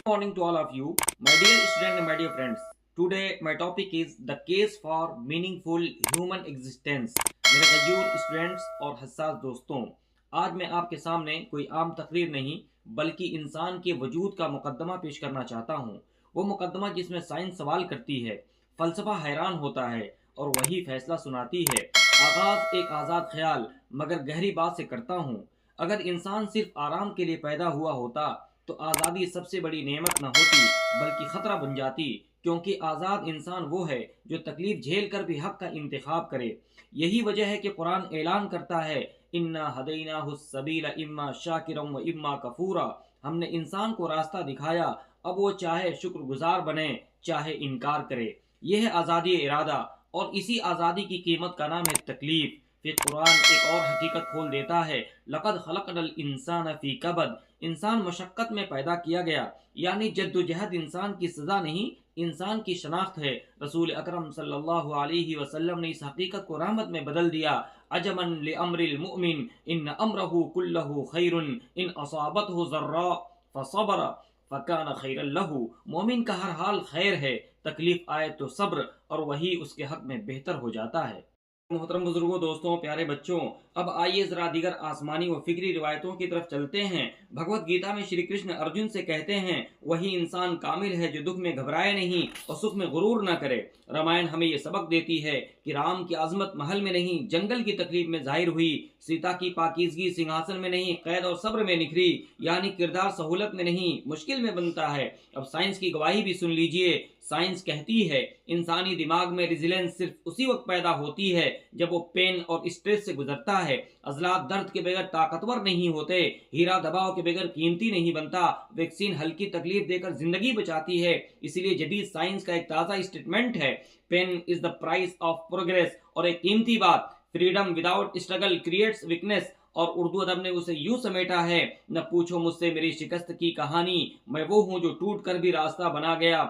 Morning to all of you, my dear student and my dear friends. Today my topic is the case for meaningful human existence. मेरे Gayur students और हसास दोस्तों, आज मैं आपके सामने कोई आम तकरीर नहीं बल्कि इंसान के वजूद का मुकदमा पेश करना चाहता हूँ। वो मुकदमा जिसमें साइंस सवाल करती है, फलसफा हैरान होता है और वही फैसला सुनाती है। आगाज एक आज़ाद ख्याल मगर गहरी बात से करता हूँ। अगर इंसान सिर्फ आराम के लिए पैदा हुआ होता तो आज़ादी सबसे बड़ी नेमत न होती बल्कि ख़तरा बन जाती, क्योंकि आज़ाद इंसान वो है जो तकलीफ झेल कर भी हक़ का इंतखाब करे। यही वजह है कि कुरान ऐलान करता है, इन्ना हदैनाहु सबीला इम्मा शाकिरम व इम्मा कफूरा। हमने इंसान को रास्ता दिखाया, अब वो चाहे शुक्रगुजार बने चाहे इनकार करे। यह है आज़ादी इरादा और इसी आज़ादी की कीमत का नाम है तकलीफ। फिर कुरान एक और हकीकत खोल देता है, लक़द खलक़नल इंसान फ़ी कबद। इंसान मशक्क़त में पैदा किया गया, यानी जद्दोजहद इंसान की सज़ा नहीं, इंसान की शनाख्त है। रसूल अकरम सल्लल्लाहु अलैहि वसल्लम ने इस हकीकत को रहमत में बदल दिया। अजमन लिअम्रिल मुमिन इन अम्रहु कुल्लहु खैरुन इन असाबतहु ज़र्रा फसबर फ़कान खैरन लहू। मोमिन का हर हाल खैर है, तकलीफ आए तो सब्र और वही उसके हक में बेहतर हो जाता है। मोहतरम बुजुर्गों, दोस्तों, प्यारे बच्चों, अब आइए जरा दीगर आसमानी व फिक्री रिवायतों की तरफ चलते हैं। भगवत गीता में श्री कृष्ण अर्जुन से कहते हैं, वही इंसान कामिल है जो दुख में घबराए नहीं और सुख में गुरूर न करे। रामायण हमें ये सबक देती है कि राम की आजमत महल में नहीं, जंगल की तकलीफ में जाहिर हुई। सीता की पाकीज़गी सिंहासन में नहीं, कैद और सब्र में निखरी, यानी किरदार सहूलत में नहीं, मुश्किल में बनता है। अब साइंस की गवाही भी सुन लीजिए। साइंस कहती है इंसानी दिमाग में रेजिलेंस सिर्फ उसी वक्त पैदा होती है जब वो पेन और स्ट्रेस से गुजरता है। अजलात दर्द के बगैर ताकतवर नहीं होते, हीरा दबाव के बगैर कीमती नहीं बनता, वैक्सीन हल्की तकलीफ देकर जिंदगी बचाती है। इसीलिए जदीद साइंस का एक ताज़ा स्टेटमेंट है, pain is the price of progress. और एक कीमती बात, freedom without struggle creates weakness. और उर्दू अदब ने उसे यूं समेटा है, न पूछो मुझसे मेरी शिकस्त की कहानी, मैं वो हूँ जो टूट कर भी रास्ता बना गया,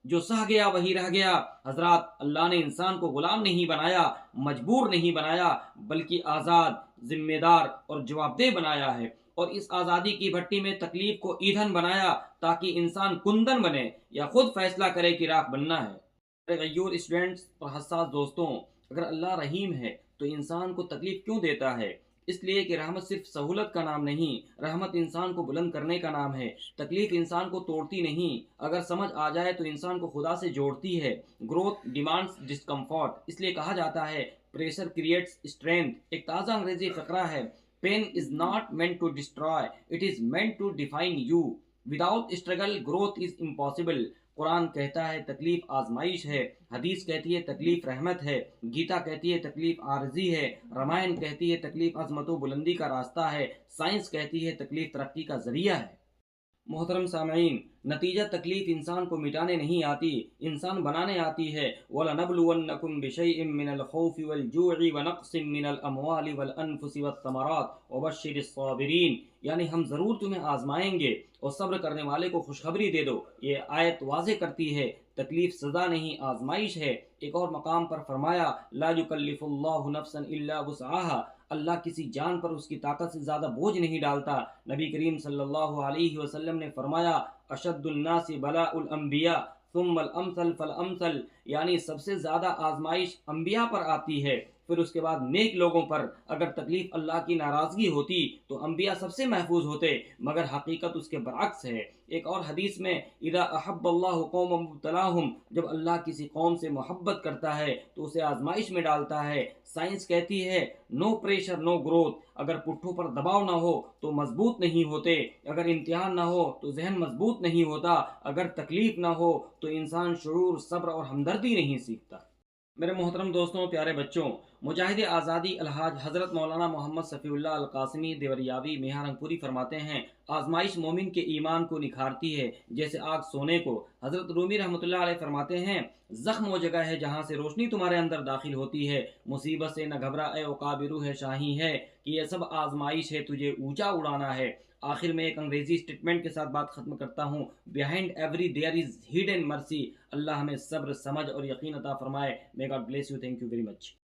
जो सह गया वही रह गया। हजरात, अल्लाह ने इंसान को गुलाम नहीं बनाया, मजबूर नहीं बनाया, बल्कि आज़ाद, जिम्मेदार और जवाबदेह बनाया है। और इस आज़ादी की भट्टी में तकलीफ को ईंधन बनाया ताकि इंसान कुंदन बने या खुद फैसला करे कि राख बनना है। मेरे गयूर स्टूडेंट्स और हसास दोस्तों, अगर अल्लाह रहीम है तो इंसान को तकलीफ क्यों देता है? इसलिए कि रहमत सिर्फ सहूलत का नाम नहीं, रहमत इंसान को बुलंद करने का नाम है। तकलीफ इंसान को तोड़ती नहीं, अगर समझ आ जाए तो इंसान को खुदा से जोड़ती है। ग्रोथ डिमांड्स डिस्कम्फर्ट, इसलिए कहा जाता है प्रेशर क्रिएट्स स्ट्रेंथ। एक ताज़ा अंग्रेजी फकरा है, pain is not meant to destroy, it is meant to define you. Without struggle growth is impossible. Quran कहता है तकलीफ आजमाइश है, हदीस कहती है तकलीफ रहमत है, गीता कहती है तकलीफ आरजी है, रामायण कहती है तकलीफ अजमत बुलंदी का रास्ता है, साइंस कहती है तकलीफ तरक्की का जरिया है। मोहतरम सामईन, नतीजा तकलीफ इंसान को मिटाने नहीं आती, इंसान बनाने आती है। वलनबलुवन्नकुम बिशैइन मिनल खौफि वल जूइ व नक्सिम मिनल अमवालि वल अनफुसि वत समरात वबश्शिरिस साबिरीन, यानी हम ज़रूर तुम्हें आजमाएंगे और सब्र करने वाले को खुशखबरी दे दो। ये आयत वाज़े करती है तकलीफ सज़ा नहीं, आजमाइश है। एक और मकाम पर फरमाया, ला युकल्लिफुल्लाहु नफ्सन इल्ला वुसअहा, अल्लाह किसी जान पर उसकी ताकत से ज़्यादा बोझ नहीं डालता। नबी करीम सल्लल्लाहु अलैहि वसल्लम ने फरमाया, अशद्दुन्नासि बलाउल अंबिया सुम्मल अमसल फल अमसल, यानी सबसे ज़्यादा आजमाइश अंबिया पर आती है, फिर उसके बाद नेक लोगों पर। अगर तकलीफ अल्लाह की नाराज़गी होती तो अंबिया सबसे महफूज होते, मगर हकीकत उसके बरअक्स है। एक और हदीस में, इदा अहब्बल्लाहु कौमन मुब्तलाहुम, जब अल्लाह किसी कौम से मोहब्बत करता है तो उसे आजमाइश में डालता है। साइंस कहती है नो प्रेशर नो ग्रोथ। अगर पुट्ठों पर दबाव ना हो तो मजबूत नहीं होते, अगर इम्तिहान ना हो तो जहन मजबूत नहीं होता, अगर तकलीफ ना हो तो इंसान शुरूर, सब्र और हमदर्दी नहीं सीखता। मेरे मोहतरम दोस्तों, प्यारे बच्चों, मुजाहिद आज़ादी अलहाज हज़रत मौलाना मोहम्मद सफ़ीउल्लाह अल कासिमी देवरियावी मेहरंगपुरी फरमाते हैं, आजमाइश मोमिन के ईमान को निखारती है जैसे आग सोने को। हज़रत रूमी रहमतुल्लाह अलैह फरमाते हैं, ज़ख्म वो जगह है जहाँ से रोशनी तुम्हारे अंदर दाखिल होती है। मुसीबत से न घबरा ए काबिरू है शाही है, कि यह सब आजमाइश है, तुझे ऊंचा उड़ाना है। आखिर में एक अंग्रेजी स्टेटमेंट के साथ बात खत्म करता हूँ, behind every there is hidden mercy. अल्लाह हमें सब्र, समझ और यकीन अता फरमाए। May God bless you. Thank you very much.